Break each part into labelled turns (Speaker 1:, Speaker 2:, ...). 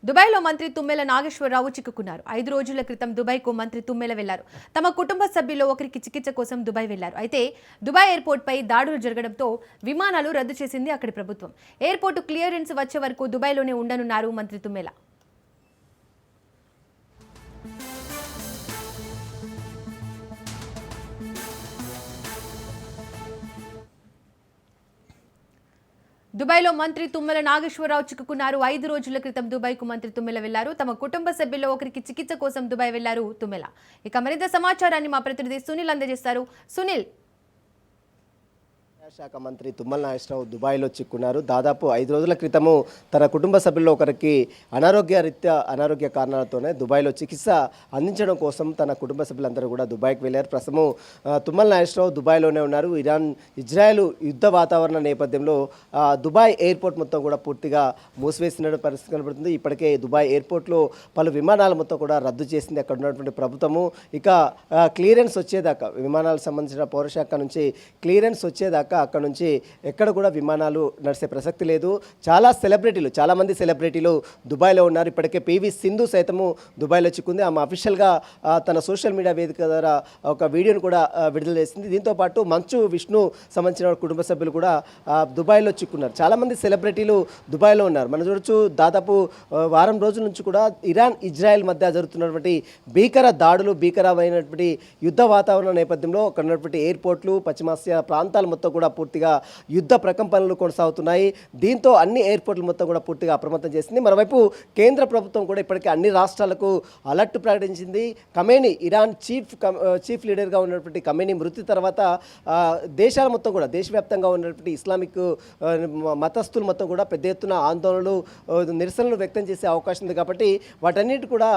Speaker 1: దుబాయ్లో మంత్రి తుమ్మెల నాగేశ్వరరావు చిక్కుకున్నారు. 5 రోజుల క్రితం దుబాయ్కు మంత్రి తుమ్మెల వెళ్లారు. తమ కుటుంబ సభ్యుల్లో ఒకరికి చికిత్స కోసం దుబాయ్ వెళ్లారు. అయితే దుబాయ్ ఎయిర్పోర్ట్పై దాడులు జరగడంతో విమానాలు రద్దు చేసింది అక్కడి ప్రభుత్వం. ఎయిర్పోర్టు క్లియరెన్స్ వచ్చే వరకు దుబాయ్లోనే ఉండనున్నారు మంత్రి తుమ్మెల. దుబాయ్లో మంత్రి తుమ్మెల నాగేశ్వరరావు చిక్కుకున్నారు. 5 రోజుల క్రితం దుబాయ్కు మంత్రి తుమ్మెల వెళ్లారు. తమ కుటుంబ సభ్యుల్లో ఒకరికి చికిత్స కోసం దుబాయ్ వెళ్లారు తుమ్మెల. ఇక మరింత సమాచారాన్ని మా ప్రతినిధి సునీల్ అందజేస్తారు. సునీల్,
Speaker 2: శాఖ మంత్రి తుమ్మల నాగేశ్వరరావు దుబాయ్లో చిక్కున్నారు. దాదాపు 5 రోజుల క్రితము తన కుటుంబ సభ్యుల్లో ఒకరికి అనారోగ్య కారణాలతోనే దుబాయ్లో చికిత్స అందించడం కోసం తన కుటుంబ సభ్యులందరూ కూడా దుబాయ్కి వెళ్ళారు. ప్రస్తుతం తుమ్మల నాగేశ్వరరావు దుబాయ్లోనే ఉన్నారు. ఇజ్రాయెల్ యుద్ధ వాతావరణ నేపథ్యంలో దుబాయ్ ఎయిర్పోర్ట్ మొత్తం కూడా పూర్తిగా మూసివేసిన పరిస్థితి కనబడుతుంది. ఇప్పటికే దుబాయ్ ఎయిర్పోర్ట్లో పలు విమానాలు మొత్తం కూడా రద్దు చేసింది అక్కడ ఉన్నటువంటి ప్రభుత్వము. ఇక క్లియరెన్స్ వచ్చేదాకా విమానాలకు సంబంధించిన పౌరశాఖ నుంచి క్లియరెన్స్ వచ్చేదాకా అక్కడ నుంచి ఎక్కడ కూడా విమానాలు నడిచే ప్రసక్తి లేదు. చాలామంది సెలబ్రిటీలు దుబాయ్లో ఉన్నారు. ఇప్పటికే పివి సింధు సైతము దుబాయ్లో చిక్కుంది. ఆమె అఫీషియల్గా తన సోషల్ మీడియా వేదిక ద్వారా ఒక వీడియోను కూడా విడుదల చేసింది. దీంతోపాటు మంచు విష్ణు సంబంధించిన కుటుంబ సభ్యులు కూడా దుబాయ్లో చిక్కున్నారు. చాలామంది సెలబ్రిటీలు దుబాయ్లో ఉన్నారు. మనం చూడొచ్చు, దాదాపు వారం రోజుల నుంచి కూడా ఇరాన్ ఇజ్రాయెల్ మధ్య జరుగుతున్నటువంటి భీకరమైనటువంటి యుద్ధ వాతావరణ నేపథ్యంలో అక్కడ ఉన్నటువంటి ఎయిర్పోర్ట్లు, పశ్చిమాసియా ప్రాంతాలు మొత్తం కూడా పూర్తిగా యుద్ధ ప్రకంపనలు కొనసాగుతున్నాయి. దీంతో అన్ని ఎయిర్పోర్ట్లు మొత్తం కూడా పూర్తిగా అప్రమత్తం చేసింది. మరోవైపు కేంద్ర ప్రభుత్వం కూడా ఇప్పటికే అన్ని రాష్ట్రాలకు అలర్ట్ ప్రకటించింది. ఖమేనీ, ఇరాన్ చీఫ్ లీడర్గా ఉన్నటువంటి ఖమేనీ మృతి తర్వాత దేశాల మొత్తం కూడా దేశవ్యాప్తంగా ఉన్నటువంటి ఇస్లామిక్ మతస్థులు మొత్తం కూడా పెద్ద ఎత్తున ఆందోళనలు, నిరసనలు వ్యక్తం చేసే అవకాశం ఉంది. కాబట్టి వాటన్నిటి కూడా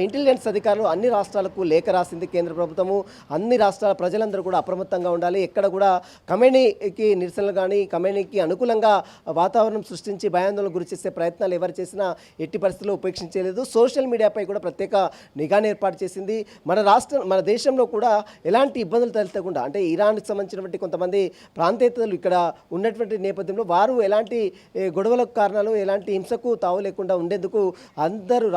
Speaker 2: ఇంటెలిజెన్స్ అధికారులు అన్ని రాష్ట్రాలకు లేఖ రాసింది కేంద్ర ప్రభుత్వము. అన్ని రాష్ట్రాల ప్రజలందరూ కూడా అప్రమత్తంగా ఉండాలి. ఎక్కడ కూడా ఖమేనీకి నిరసనలు కానీ ఖమేనీకి అనుకూలంగా వాతావరణం సృష్టించి భయాందోళనకు గురి చేసే ప్రయత్నాలు ఎవరు చేసినా ఎట్టి పరిస్థితుల్లో ఉపేక్షించలేదు. సోషల్ మీడియాపై కూడా ప్రత్యేక నిఘాను ఏర్పాటు చేసింది. మన దేశంలో కూడా ఎలాంటి ఇబ్బందులు తలెత్తకుండా, అంటే ఇరాన్కి సంబంధించినటువంటి కొంతమంది ప్రాంతేతరులు ఇక్కడ ఉన్నటువంటి నేపథ్యంలో వారు ఎలాంటి గొడవలకు కారణాలు, ఎలాంటి హింసకు తావు లేకుండా ఉండేందుకు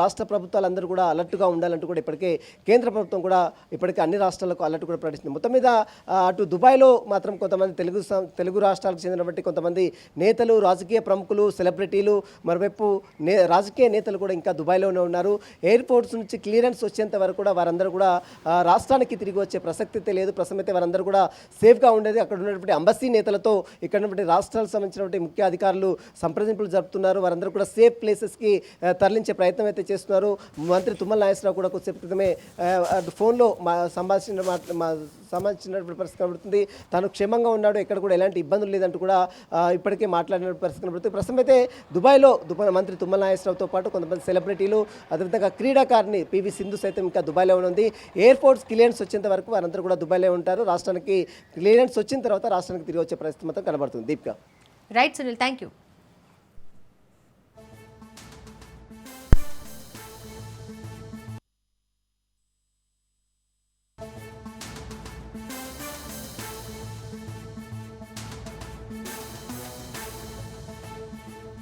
Speaker 2: రాష్ట్ర ప్రభుత్వాలు అందరూ కూడా అలర్ట్గా ఉండాలంటూ కూడా ఇప్పటికే కేంద్ర ప్రభుత్వం కూడా ఇప్పటికే అన్ని రాష్ట్రాలకు అలర్ట్ కూడా ప్రకటిస్తుంది. మొత్తం మీద అటు దుబాయ్లో మాత్రం కొంతమంది తెలుగు రాష్ట్రాలకు చెందినటువంటి కొంతమంది నేతలు, రాజకీయ ప్రముఖులు, సెలబ్రిటీలు, మరోవైపు రాజకీయ నేతలు కూడా ఇంకా దుబాయ్లోనే ఉన్నారు. ఎయిర్పోర్ట్స్ నుంచి క్లియరెన్స్ వచ్చేంత వరకు కూడా వారందరూ కూడా రాష్ట్రానికి తిరిగి వచ్చే ప్రసక్తి లేదు. ప్రస్తుతం అయితే వారందరూ కూడా సేఫ్గా ఉండేది. అక్కడ ఉన్నటువంటి అంబసీ నేతలతో ఇక్కడ ఉన్నటువంటి రాష్ట్రాలకు సంబంధించినటువంటి ముఖ్య అధికారులు సంప్రదింపులు జరుపుతున్నారు. వారందరూ కూడా సేఫ్ ప్లేసెస్కి తరలించే ప్రయత్నం అయితే చేస్తున్నారు. మంత్రి తుమ్మల నాగేశ్వరరావు కూడా కొద్దిసేపు క్రితమే ఫోన్లో సంబంధించినటువంటి పరిస్థితి కనబడుతుంది. తాను క్షేమంగా ఉన్నాడు, ఎక్కడ కూడా ఎలాంటి ఇబ్బందులు లేదంటూ కూడా ఇప్పటికే మాట్లాడిన పరిస్థితి కనబడుతుంది. ప్రస్తుతం అయితే దుబాయ్లో మంత్రి తుమ్మల నాగేశ్వరరావుతో పాటు కొంతమంది సెలబ్రిటీలు, అదేవిధంగా క్రీడాకారిణి పివి సింధు సైతం ఇంకా దుబాయ్లో ఉంది. ఎయిర్పోర్ట్స్ క్లియరెన్స్ వచ్చేంత వరకు వారందరూ కూడా దుబాయ్లో ఉంటారు. రాష్ట్రానికి క్లియరెన్స్ వచ్చిన తర్వాత రాష్ట్రానికి తిరిగి వచ్చే పరిస్థితి మొత్తం కనబడుతుంది. Deepika.
Speaker 1: Right Sunil, thank you.